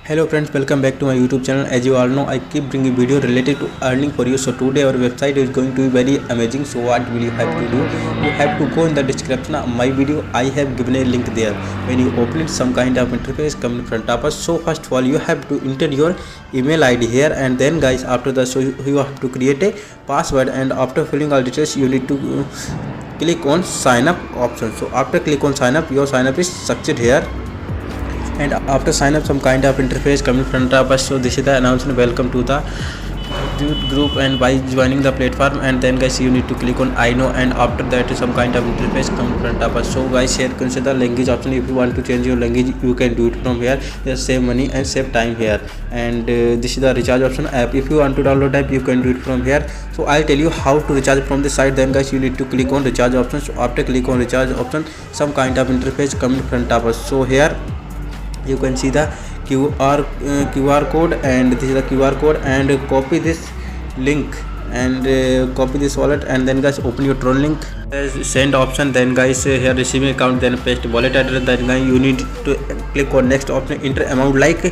Hello friends, welcome back to my YouTube channel. As you all know, I keep bringing video related to earning for you. So today our website is going to be very amazing. So what will you have to do? You have to go in the description of my video. I have given a link there. When you open it, some kind of interface come in front of us. So first of all, you have to enter your email ID here, and then guys, after that, so you have to create a password, and after filling all details, you need to click on sign up option. So after click on sign up, your sign up is succeed here, and after sign up, some kind of interface come in front of us. So this is the announcement, welcome to the group and by joining the platform, and then guys you need to click on I know, and after that some kind of interface come in front of us. So guys, here consider the language option. If you want to change your language, you can do it from here. Just save money and save time here, and this is the recharge option app. If you want to download app, you can do it from here. So I'll tell you how to recharge from the site. Then guys, you need to click on recharge option. So after click on recharge option, some kind of interface come in front of us. So here you can see the QR code, and this is the QR code, and copy this link, and copy this wallet, and then guys open your Tron link. Send option, then guys here receiving account, then paste wallet address. Then guys you need to click on next option, enter amount like 10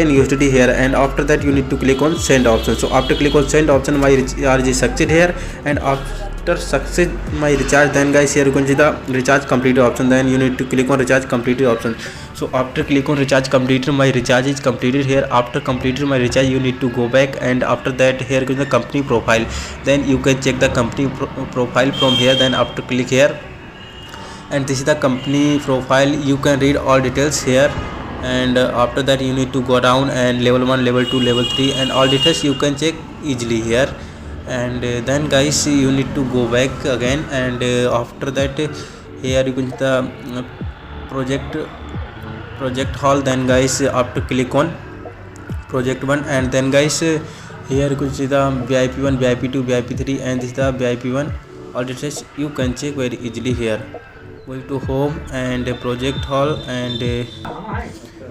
USDT here, and after that you need to click on send option. So after click on send option, my recharge is succeed here, and after succeed my recharge, then guys here you can see the recharge completed option. Then you need to click on recharge completed option. So after click on recharge completed, my recharge is completed here. After completed my recharge, you need to go back, and after that here is the company profile. Then you can check the company profile from here. Then after click here, and this is the company profile. You can read all details here, and after that you need to go down, and level 1, level 2, level 3, and all details you can check easily here. And then guys you need to go back again, and after that here you can see the project hall. Then guys after click on project 1, and then guys here you can see the VIP 1, VIP 2, VIP 3, and this is the VIP 1. all details you can check very easily here. Going to home and project hall, and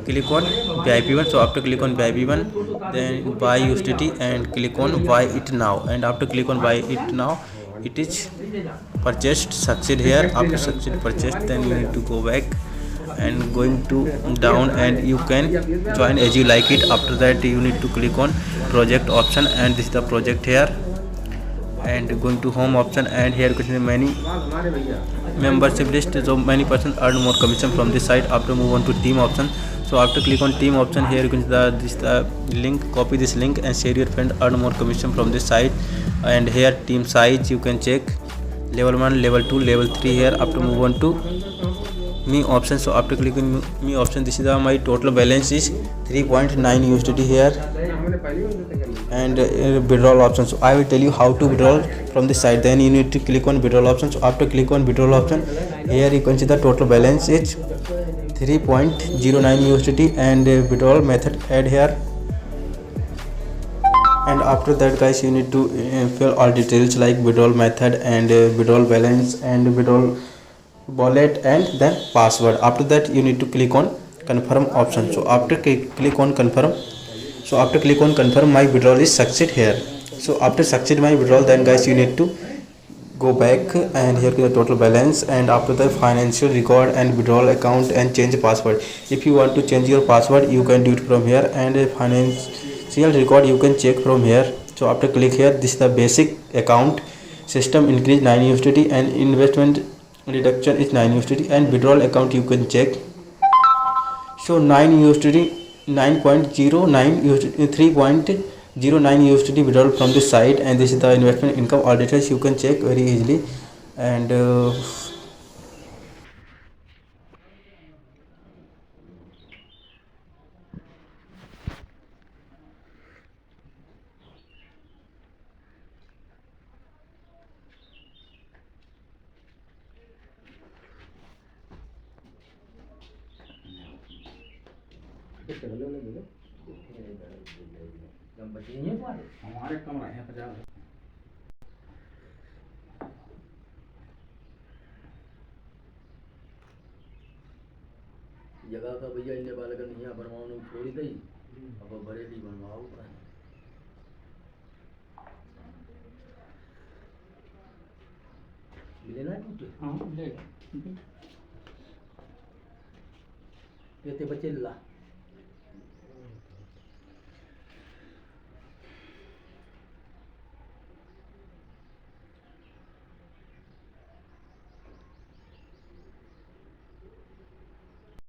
click on VIP 1. So after click on VIP 1, then buy USDT, and click on buy it now, and after click on buy it now, it is purchased succeed here. After succeed purchased, then you need to go back and going to down, and you can join as you like it. After that you need to click on project option, and this is the project here, and going to home option, and here you can see many membership list. So many persons earn more commission from this site. After move on to team option. So after click on team option, here you can see the link, copy this link and share your friend, earn more commission from this site. And here team size you can check, level 1, level 2, level 3 here. After move on to me option. So after clicking me option, this is my total balance is 3.9 USDT here, and withdrawal option. So I will tell you how to withdraw from the site. Then you need to click on withdrawal option. So after click on withdrawal option, here you can see the total balance is 3.09 USDT, and withdrawal method add here. And after that guys you need to fill all details like withdrawal method, and withdrawal balance, and withdrawal wallet, and then password. After that you need to click on confirm option. So after click on confirm, so after click on confirm, my withdrawal is succeed here. So after succeed my withdrawal, then guys you need to go back, and here is the total balance, and after the financial record and withdrawal account, and change password. If you want to change your password, you can do it from here, and financial record you can check from here. So after click here, this is the basic account, system increase 9 USDT, and investment reduction is 9 USDT, and withdrawal account you can check. So 9 USDT, 9.09 USDT, 3.09 USDT withdrawal from this site, and this is the investment income. All details you can check very easily, and हमारे कमरा है 50 जगह का भैया इन्हें बालक नहीं बनवाओ छोड़ी दी अब बरेली बनवाओ मिले ना टूटे। हाँ मिलेगा ये बच्चे ला